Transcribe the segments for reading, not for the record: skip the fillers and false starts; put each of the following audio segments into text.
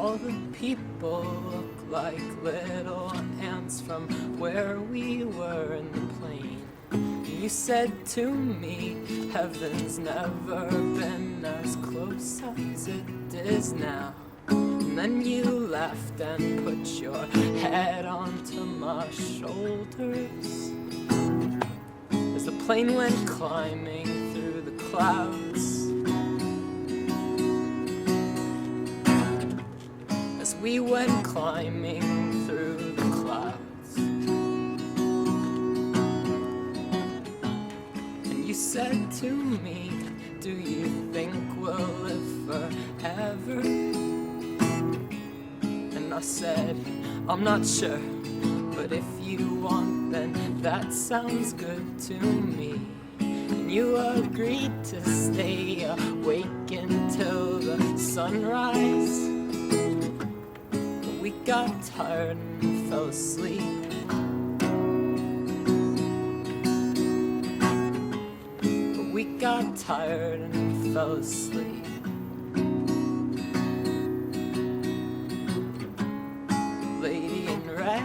All the people look like little ants from where we were in the plane. You said to me, heaven's never been as close as it is now. And then you left and put your head onto my shoulders as the plane went climbing through the clouds. As we went climbing through the clouds, and you said to me, do you think we'll live forever? And I said, I'm not sure, but if you want, then that sounds good to me. And you agreed to stay awake until the sunrise. We got tired and fell asleep. We got tired and fell asleep. Lady in red,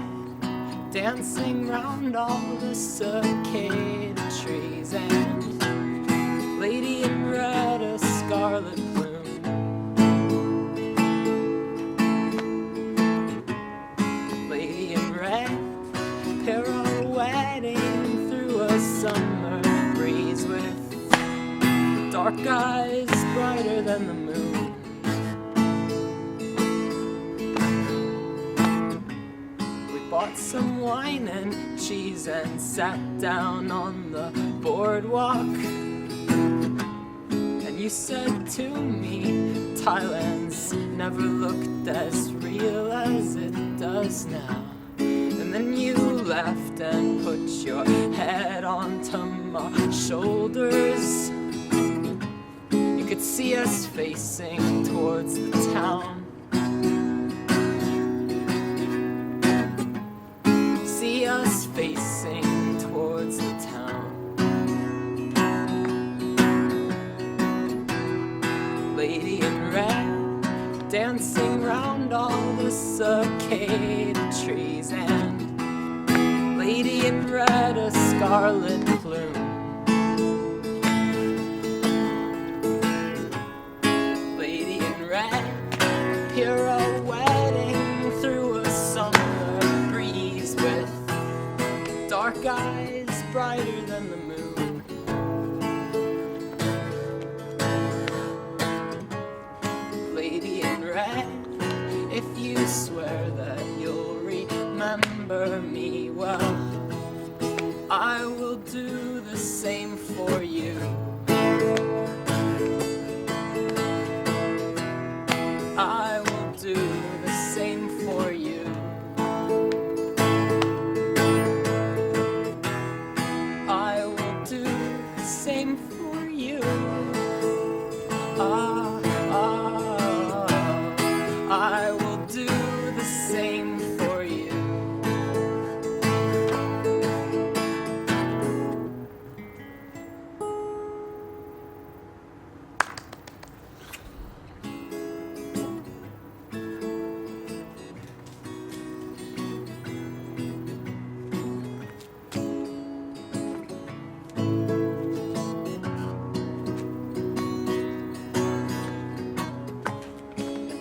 dancing round all the cicada trees, and lady in red, a scarlet plume. Lady in red, pirouetting through a summer breeze with dark eyes brighter than the moon. We bought some wine and cheese and sat down on the boardwalk. And you said to me, Thailand's never looked as real as it does now. And then you left and put your head onto my shoulders. You could see us facing towards the town. See us facing towards the town. Lady in red, dancing round all the cicada trees, and lady in red, a scarlet plume. Lady in red, pirouetting through a summer breeze with dark eyes brighter than the moon. Lady in red, if you swear that you'll remember me well, I will do the same for you. I will do the same for you. I will do the same for you. I will do the same for you.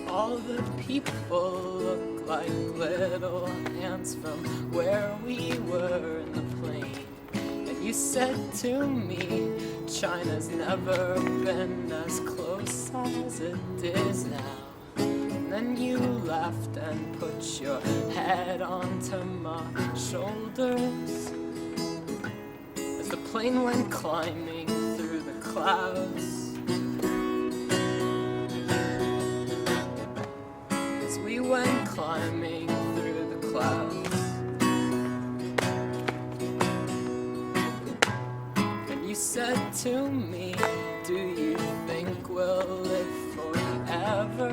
All the people look like little ants from where we were in the plane. And you said to me, China's never been as close as it is now. And then you laughed and put your head onto my shoulders as the plane went climbing through the clouds. We went climbing through the clouds, and you said to me, do you think we'll live forever?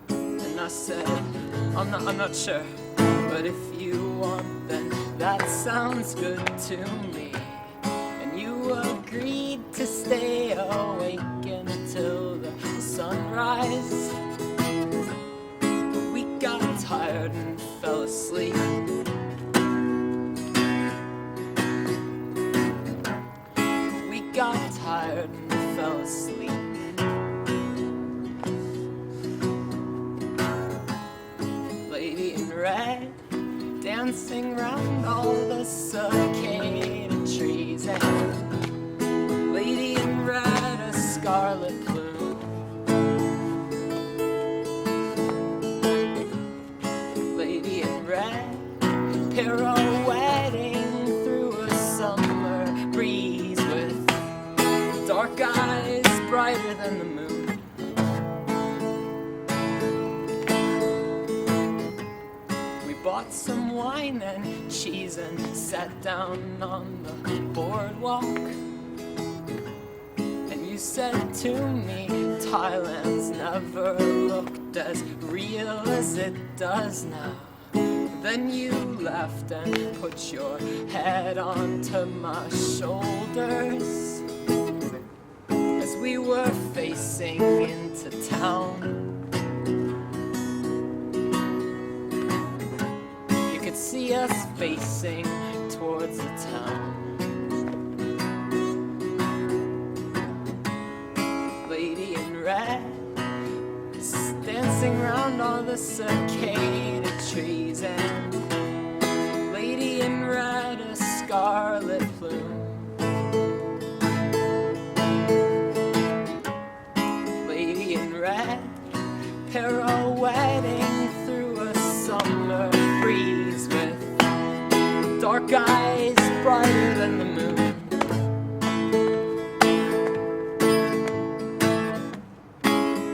And I said, I'm not sure, but if you want, then that sounds good to me. And you agreed to stay awake until the sunrise. tired and fell asleep. We got tired and fell asleep. Lady in red, dancing round all the cicada trees, and lady in red, a scarlet plume. Lady in red, pirouetting through a summer breeze with dark eyes brighter than the moon. Bought some wine and cheese and sat down on the boardwalk. And you said to me, Thailand's never looked as real as it does now. Then you laughed and put your head onto my shoulders as we were facing into town. See us facing towards the town. Lady in red, dancing round all the cicada trees, and lady in red, a scarlet plume. Lady in red, pirouetting through a summer breeze with dark eyes brighter than the moon.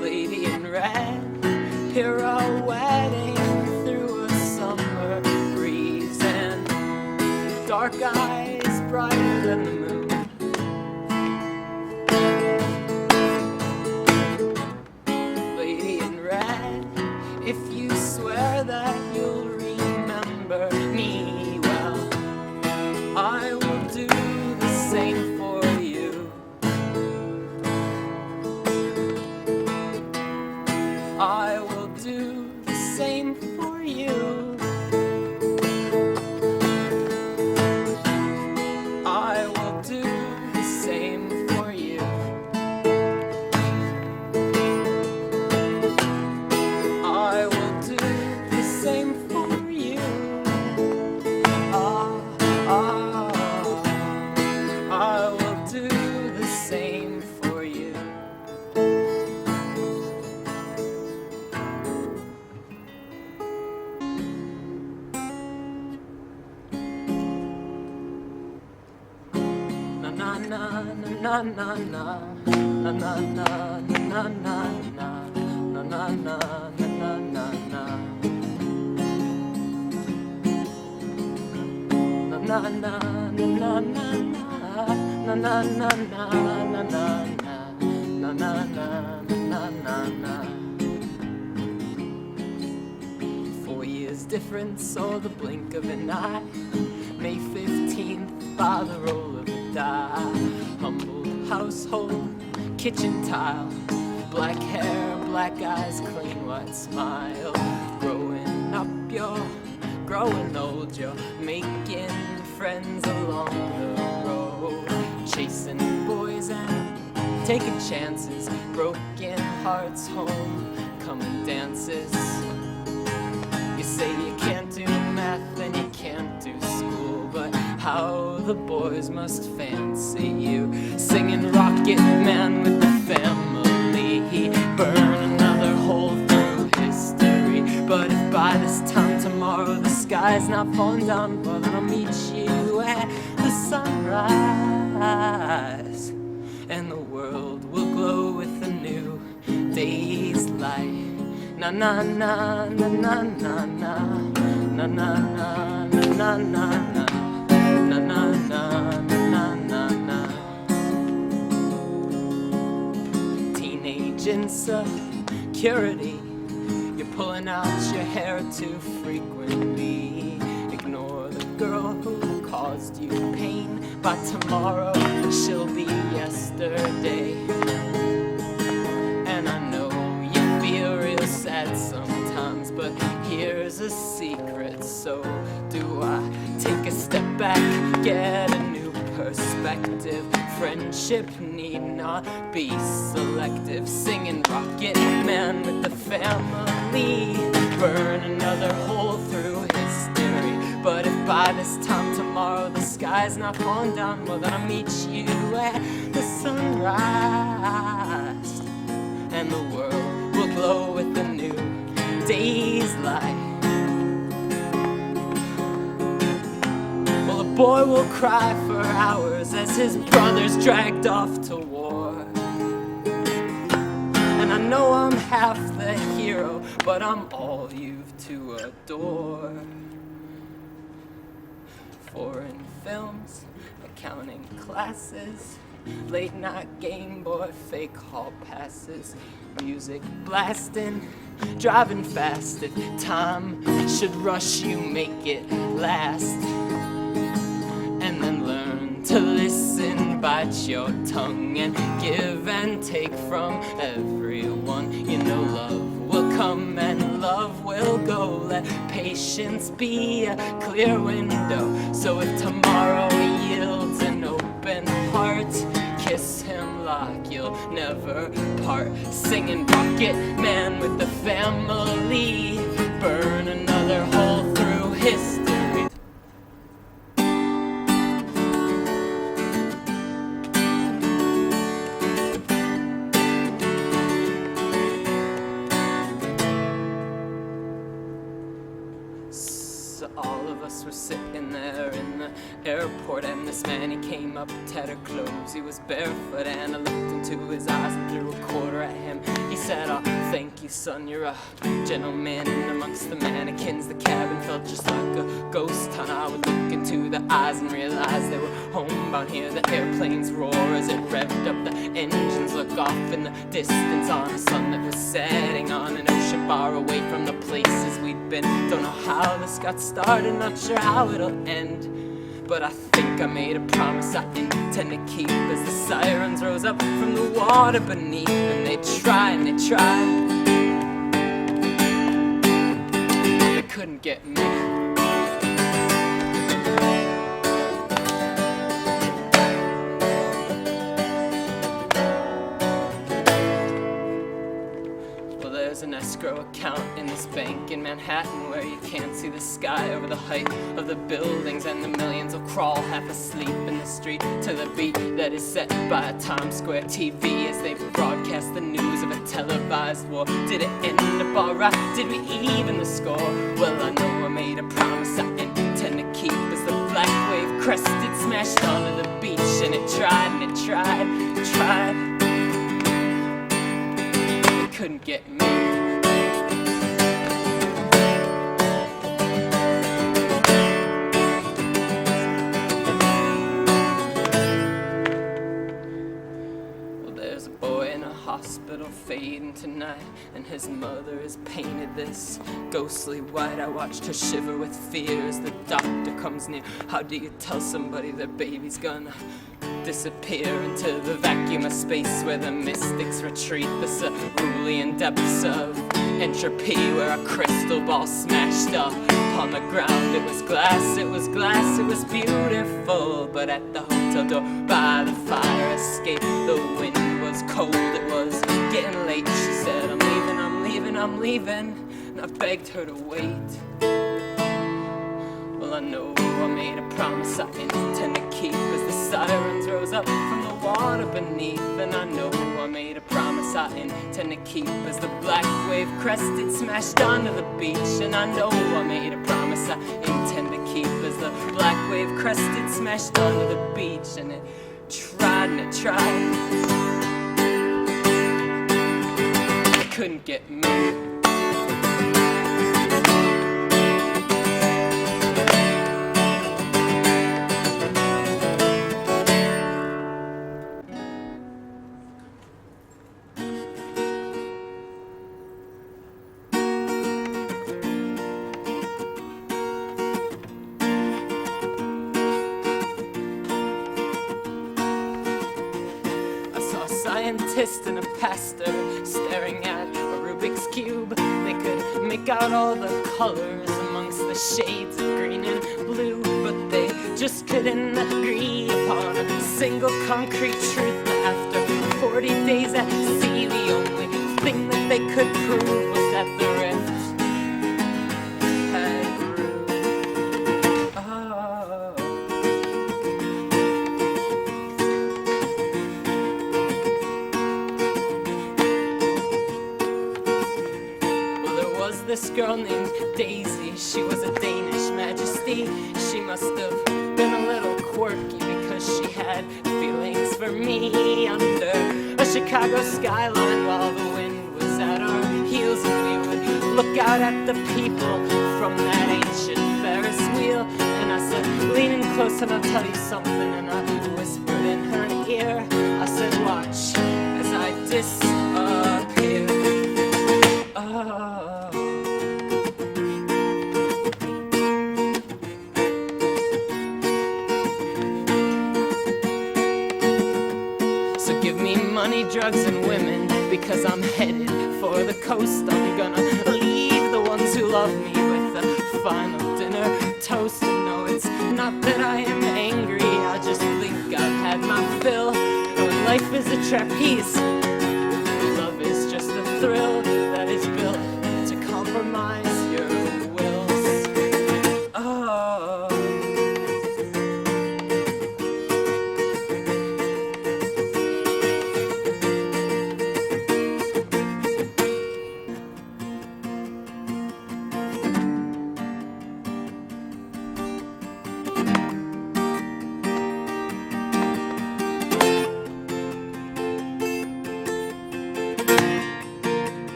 Lady in red, pirouetting through a summer breeze, and dark eyes brighter than the moon. Lady in red, if you swear that you'll remember me well, I will do the same for you. I will do the same for you. I will do the same for you. I will do the same for you. I will do the same for you. Na na na na na na na na na na na na na na na na na na. Na na na na na na na na na na na na na. 4 years difference or the blink of an eye. May 15th by the roll of a die. Humble household, kitchen tile, black hair, black eyes, clean white smile. Growing up, you're growing old, you're making friends along the road, chasing boys and taking chances, broken hearts, homecoming dances. You say you can't do math and you can't do school, but how the boys must fancy you, singing Rocket Man with the family. Burn another hole through history, but if by this time tomorrow the sky's not falling down, well then I'll meet you at the sunrise, and the world will glow with a new day's light. Na na na na na na na na na na na na na na na na na na. Teenage insecurity, you're pulling out your hair too frequently. Ignore the girl who caused you pain. By tomorrow she'll be yesterday. And I know you feel real sad sometimes, but here's is a secret. So do I take a step back, get a new perspective? Friendship need not be selective. Singing Rocket Man with the family, burn another hole through history. But if by this time tomorrow the sky's not falling down, well then I'll meet you at the sunrise, and the world will glow with the new day's light. Well, a boy will cry for hours as his brother's dragged off to war. And I know I'm half the hero, but I'm all you've to adore. Foreign films, accounting classes, late night Game Boy, fake hall passes, music blasting, driving fast. If time should rush you, make it last. And then learn to listen, bite your tongue, and give and take from everyone. You know love will come and love will go. Let patience be a clear window. So if tomorrow yields an open heart, kiss him like you'll never part. Singing Rocket Man with the family, burn another hole through history. So all of us were sitting there in the airport, and this man, he came up, tattered clothes, he was barefoot, and I looked into his eyes and threw a quarter at him. He said, "Oh, thank you, son, you're a gentleman." And amongst the mannequins, the cabin felt just like a ghost town. I would look into the eyes and realize they were homebound here. The airplanes roar as it revved up, the engines look off in the distance on a sun that was setting on an ocean far away from the places we'd been. Don't know how this got started, not sure how it'll end, but I think I made a promise I intend to keep. As the sirens rose up from the water beneath, and they tried, they couldn't get me. There's an escrow account in this bank in Manhattan where you can't see the sky over the height of the buildings, and the millions will crawl half asleep in the street to the beat that is set by a Times Square TV as they broadcast the news of a televised war. Did it end up alright? Did we even the score? Well, I know I made a promise I intend to keep as the black wave crested, smashed onto the beach, and it tried, couldn't get me. Well, there's a boy in a hospital fading tonight, and his mother has painted this ghostly white. I watched her shiver with fear as the doctor comes near. How do you tell somebody their baby's gonna disappear into the vacuum of space where the mystics retreat, the cerulean depths of entropy, where a crystal ball smashed up on the ground? It was glass, it was beautiful, but at the hotel door by the fire escape, the wind was cold, it was getting late. She said, I'm leaving, and I begged her to wait. Well, I know I made a promise I intend to keep as the sirens rose up from the water beneath, and I know I made a promise I intend to keep as the black wave crested, smashed onto the beach, and I know I made a promise I intend to keep as the black wave crested, smashed onto the beach, and it tried, it couldn't get me. Scientist and a pastor staring at a Rubik's Cube. They could pick out all the colors amongst the shades of green and blue, but they just couldn't agree upon a single concrete truth. That after 40 days at sea, the only thing that they could prove was that the rift had brewed. Oh. Well, there was this girl named Daisy. She was a Danish majesty. She must have been a little quirky because she had feelings for me under a Chicago skyline while the wind was at our heels, and we would look out at the people from that ancient Ferris wheel. And I said, leaning close and I'll tell you something, and I whispered in her ear. I said, watch as I disappear. Oh. Give me money, drugs, and women, because I'm headed for the coast. I'm gonna leave the ones who love me with a final dinner toast. And no, it's not that I am angry, I just think I've had my fill. When life is a trapeze, love is just a thrill that is built to compromise your wills. Oh.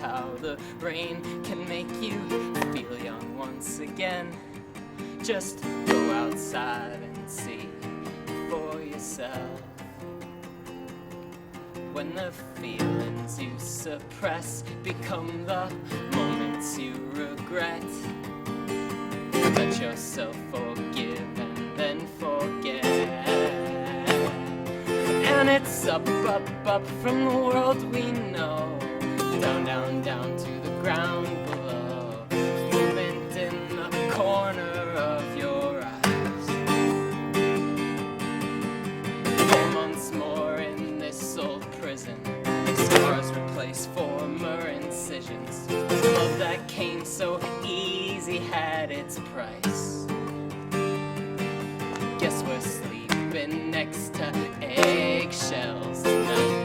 How the rain can make you feel young once again. Just go outside and see for yourself. When the feelings you suppress become the moments you regret, let yourself forgive and then forget. And it's up, up, up from the world we know, down, down, down to the ground below. Movement in the corner of your eyes. 4 months more in this old prison. Scars replace former incisions. Love that came so easy had its price. Guess we're sleeping next to eggshells tonight.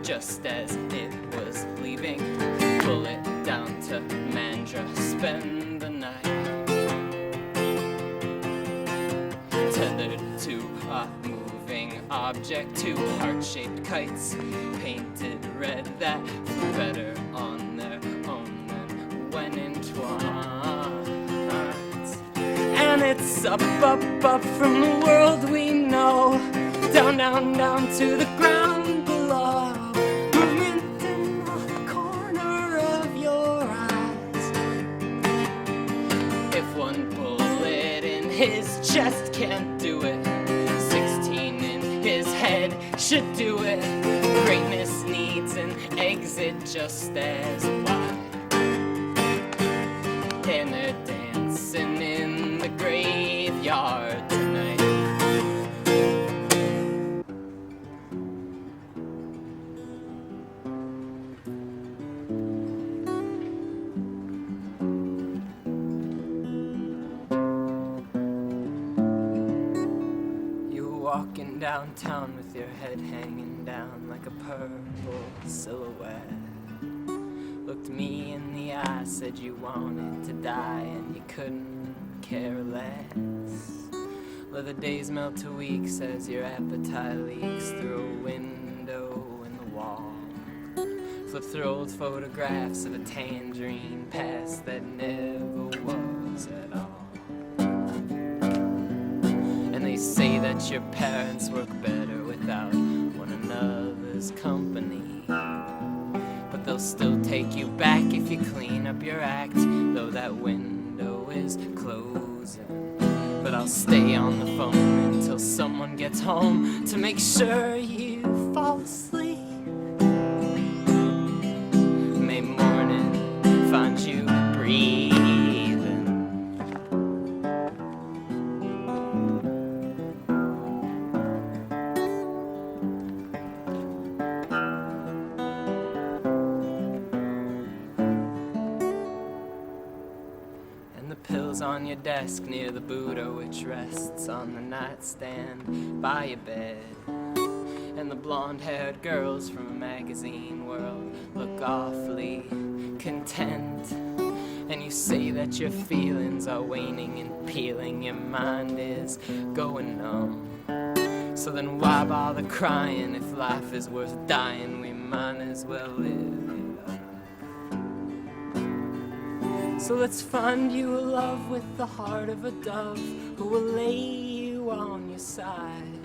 Just as it was leaving, pull it down to Mandra, spend the night. Tethered to a moving object, 2 heart-shaped kites, painted red that flew better on their own than when entwined. And it's up, up, up from the world we know, down, down, down to the ground below. His chest can't do it. 16 in his head should do it. Greatness needs an exit just as wide. And they're dancing in the graveyard tonight. Walking downtown with your head hanging down like a purple silhouette. Looked me in the eye, said you wanted to die and you couldn't care less. Let the days melt to weeks as your appetite leaks through a window in the wall. flip through old photographs of a tangerine past that never was at all. And they say that your parents work better without one another's company, but they'll still take you back if you clean up your act, though that window is closing. But I'll stay on the phone until someone gets home to make sure you fall asleep. May morning find you breathing. And the pills on your desk near the Buddha, which rests on the nightstand by your bed. And the blonde-haired girls from a magazine world look awfully content. And you say that your feelings are waning and peeling, your mind is going numb. So then why bother crying if life is worth dying? We might as well live it up. So let's find you a love with the heart of a dove, who will lay you on your side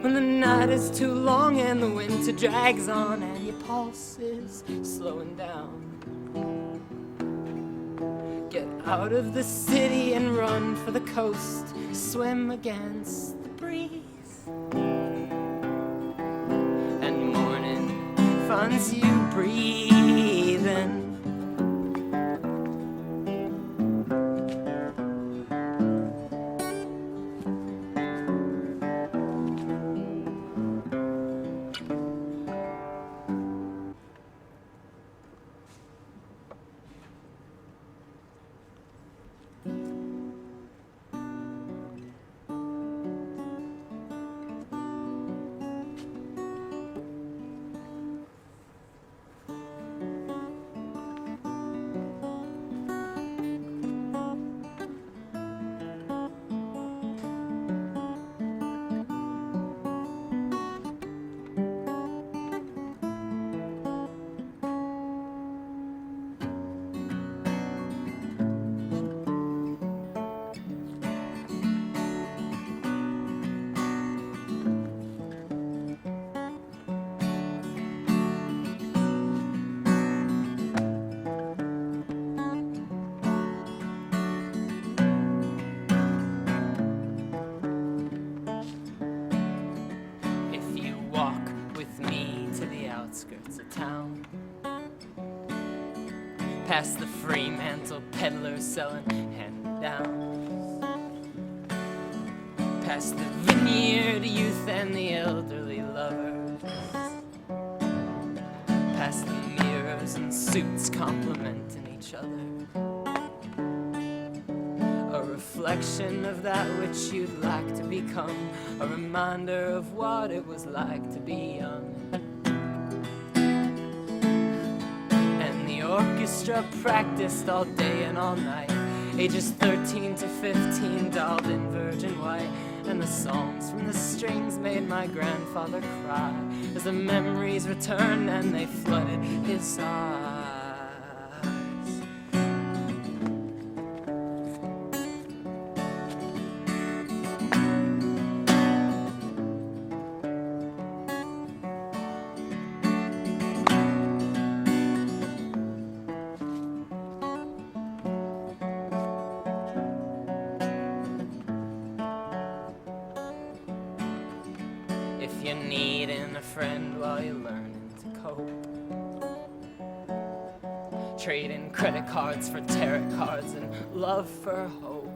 when the night is too long and the winter drags on and your pulse is slowing down. Get out of the city and run for the coast, swim against the breeze, and morning finds you breathing. Outskirts of town, past the Fremantle peddlers selling hand-me-downs, past the vineyard youth and the elderly lovers, past the mirrors and suits complimenting each other, a reflection of that which you'd like to become, a reminder of what it was like to be young. Orchestra practiced all day and all night, ages 13 to 15 dolled in virgin white, and the songs from the strings made my grandfather cry as the memories returned and they flooded his eyes. If you're needing a friend while you're learning to cope, trading credit cards for tarot cards and love for hope,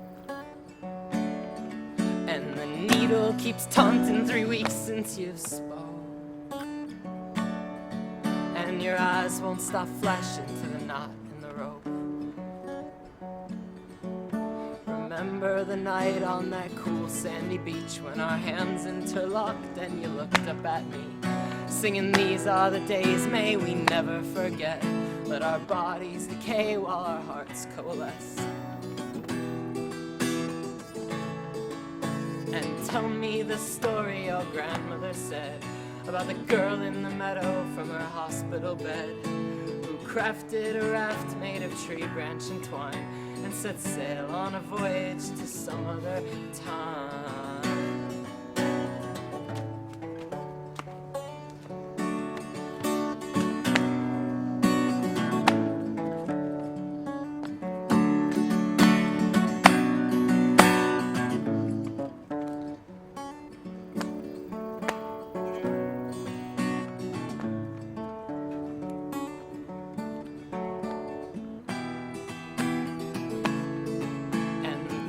and the needle keeps taunting 3 weeks since you've spoke, and your eyes won't stop flashing to the knot in the rope. Remember the night on that cool sandy beach when our hands interlocked and you looked up at me, singing these are the days may we never forget. Let our bodies decay while our hearts coalesce. And tell me the story your grandmother said about the girl in the meadow from her hospital bed, who crafted a raft made of tree branch and twine, and set sail on a voyage to some other time.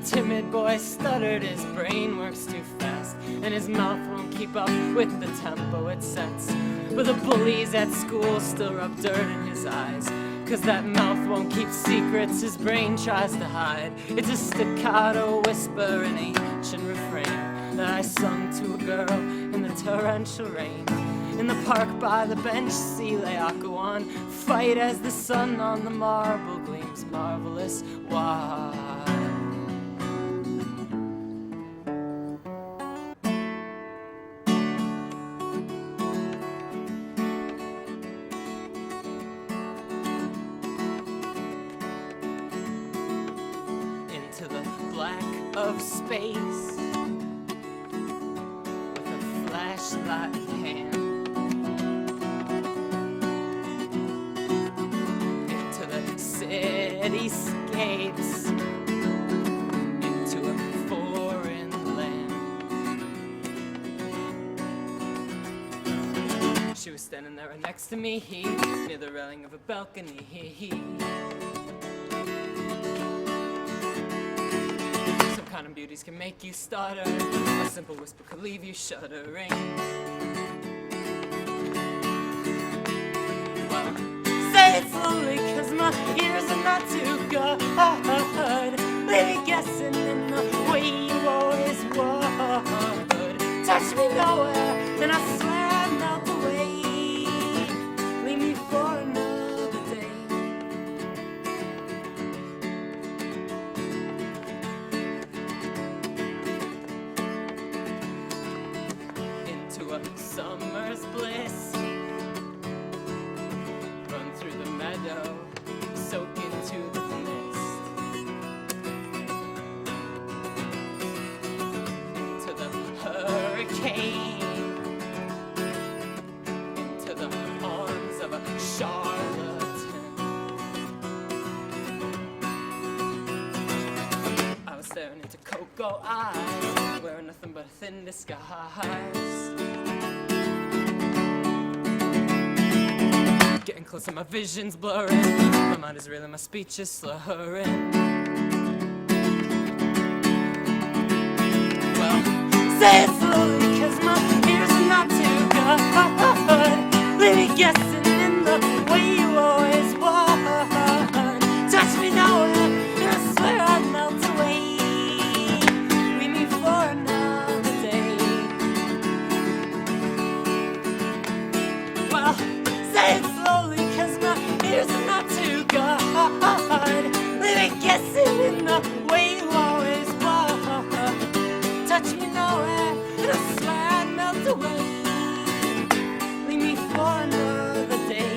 Timid boy stuttered, his brain works too fast, and his mouth won't keep up with the tempo it sets. But the bullies at school still rub dirt in his eyes, 'cause that mouth won't keep secrets his brain tries to hide. It's a staccato whisper, an ancient refrain that I sung to a girl in the torrential rain. In the park by the bench, see Laocoon fight as the sun on the marble gleams marvelous wide. To the black of space, with a flashlight in hand, into the cityscapes, into a foreign land. She was standing there right next to me, near the railing of a balcony. Kind of beauties can make you stutter, a simple whisper could leave you shuddering. Well, say it slowly, 'cause my ears are not too good. Leave me guessing in the way you always would. Touch me nowhere, and I swear I'd melt away. Leave me for another day. To a summer's bliss, run through the meadow, soak into the mist, into the hurricane, into the arms of a charlatan. I was staring into cocoa eyes, wearing nothing but a thin disguise. Getting closer, my vision's blurring, my mind is reeling, my speech is slurring. Well, say it slowly, 'cause my ears are not too good. Leave me guessing in the way you always would. Touch me nowhere, and I swear I'd melt away. Leave me for another day. Well, say it slowly, 'cause my ears are not too good. Leave me guessing in the way you always would. Touch me nowhere, and I swear I'd melt away. Leave me for another day.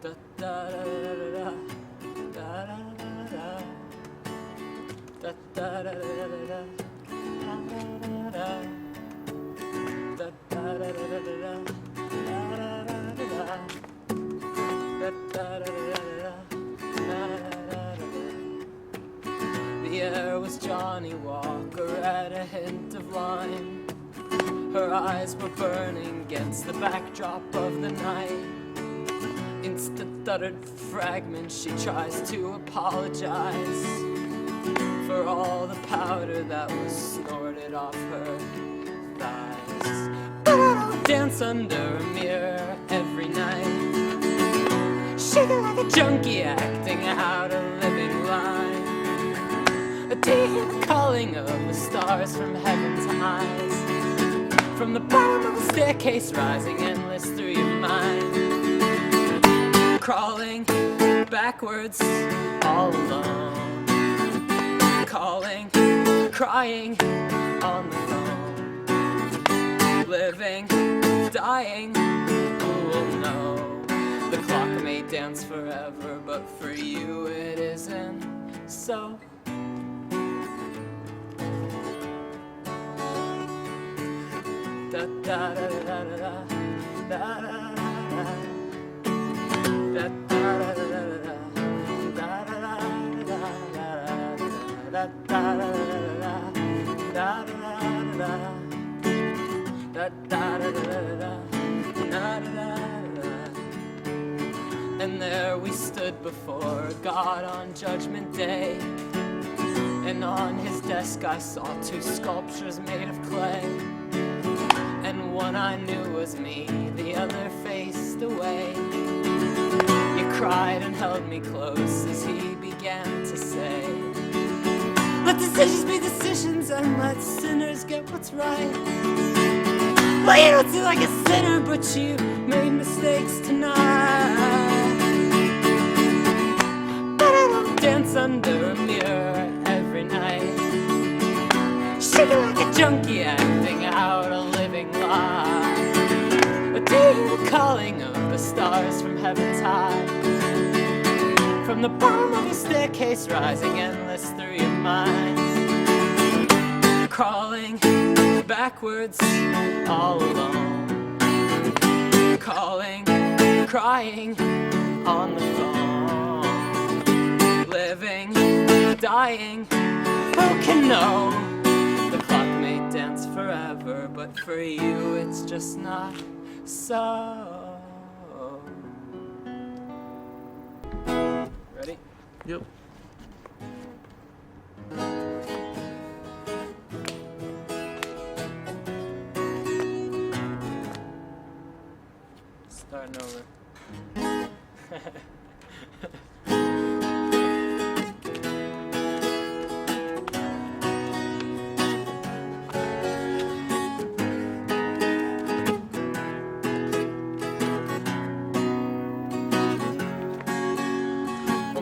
Da da da da da da da da da da. The air was Johnny Walker at a hint of lime. Her eyes were burning against the backdrop of the night. Instant uttered fragments, she tries to apologize for all the powder that was snorted off her thighs. But I don't dance under a mirror every night, shaking like a junkie acting out a living line. Do you hear the calling of the stars from heaven's eyes? From the bottom of the staircase rising endless through your mind, crawling backwards all alone, calling, crying on the phone, living, dying, who will know? The clock may dance forever, but for you it isn't so. Da da da da da da da da And there we stood before God on Judgment Day, and on his desk I saw two sculptures made of clay, and one I knew was me, the other faced away. You cried and held me close as he began to say, let decisions be decisions and let sinners get what's right. Well, you don't seem like a sinner, but you made mistakes tonight. But I don't dance under a mirror every night, shaking like a junkie acting out a living lie. But do you hear the calling of the stars from heaven's high? From the bottom of your staircase rising endless through your mind, crawling backwards all alone, calling, crying on the phone, living, dying, who can know? The clock may dance forever, but for you it's just not so. Ready? Yep. Starting over.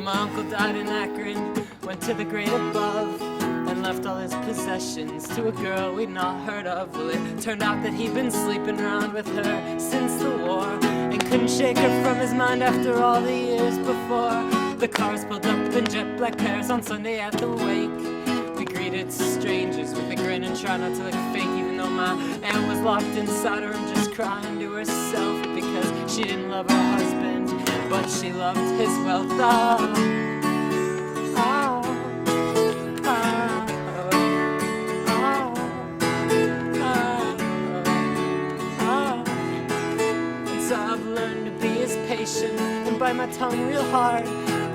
My uncle died in Akron, went to the great above, and left all his possessions to a girl we'd not heard of. Well, it turned out that he'd been sleeping around with her since the war, and couldn't shake her from his mind after all the years before. The cars pulled up in jet black pairs on Sunday at the wake. We greeted strangers with a grin and tried not to look fake, even though my aunt was locked inside her room just crying to herself because she didn't love her husband, but she loved his wealth. And so I've learned to be as patient and bite my tongue real hard.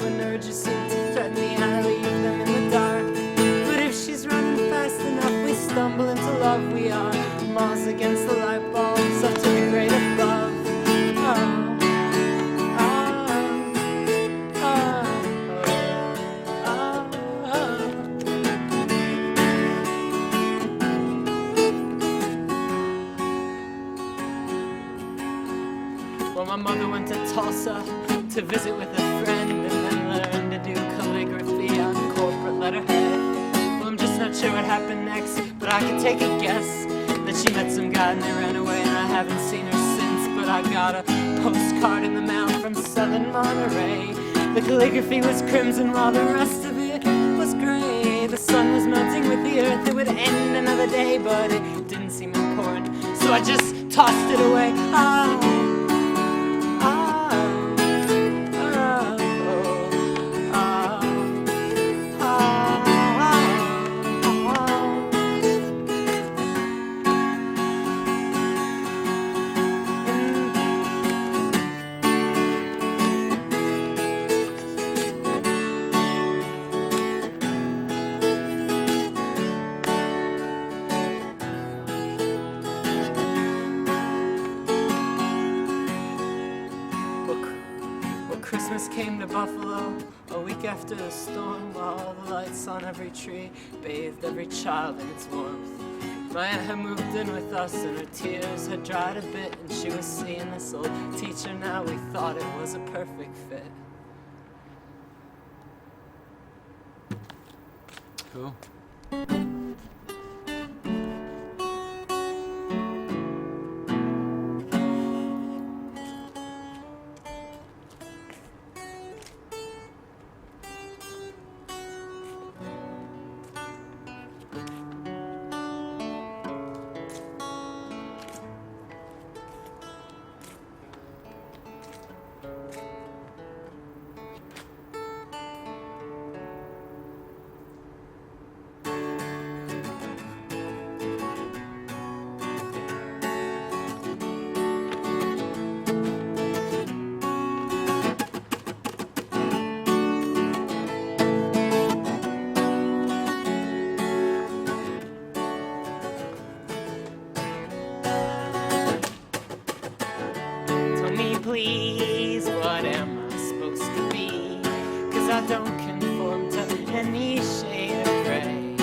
When urges seem to threaten me, I leave them in the dark. But if she's running fast enough, we stumble into love. We are moths against the light bulbs up to the great above. Well, my mother went to Tulsa to visit with a friend, and then learned to do calligraphy on corporate letterhead. Well, I'm just not sure what happened next, but I could take a guess that she met some guy and they ran away, and I haven't seen her since. But I got a postcard in the mail from southern Monterey. The calligraphy was crimson while the rest of it was gray. The sun was melting with the earth, it would end another day, but it didn't seem important, so I just tossed it away. Christmas came to Buffalo a week after the storm, while the lights on every tree bathed every child in its warmth. My aunt had moved in with us and her tears had dried a bit, and she was seeing this old teacher now. We thought it was a perfect fit. Cool. Please, what am I supposed to be? 'Cause I don't conform to any shade of gray.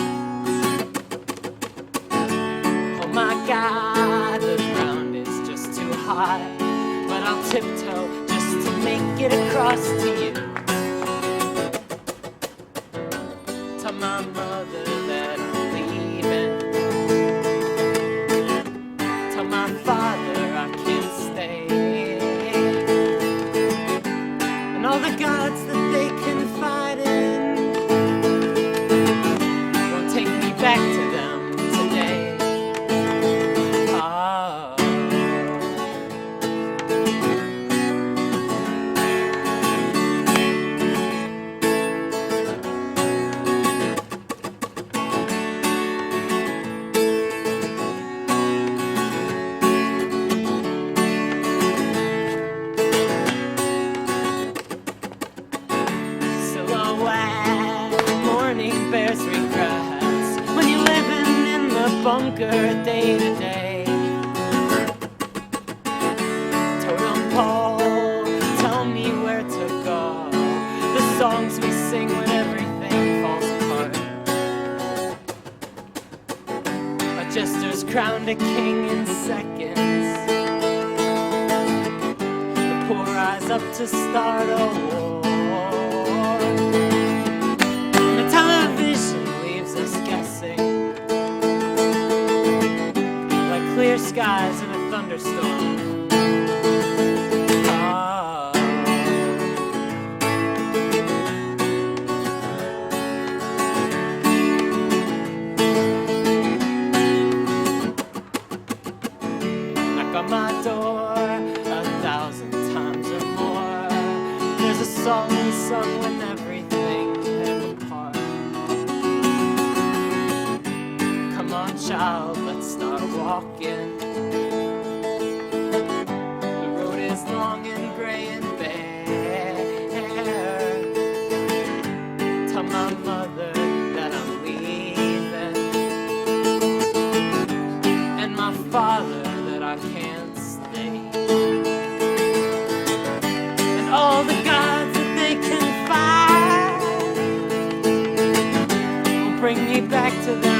Oh my God, the ground is just too high, but I'll tiptoe just to make it across to you. Tell my mother that I'm leaving. Tell my father I can't stay. All the gods that they confide in won't take me back to them today. Oh. Morning bears regrets when you're living in the bunker day to day. Totem pole, tell me where to go. The songs we sing when everything falls apart. A jester's crowned a king in seconds. The poor rise up to start a war. Clear skies in a thunderstorm. Oh. Knock on my door 1,000 times or more. There's a song we sung when everything fell apart. Come on, child, let's start walking. The road is long and gray and bare. Tell my mother that I'm leaving, and my father that I can't stay. And all the gods that they can find will bring me back to them.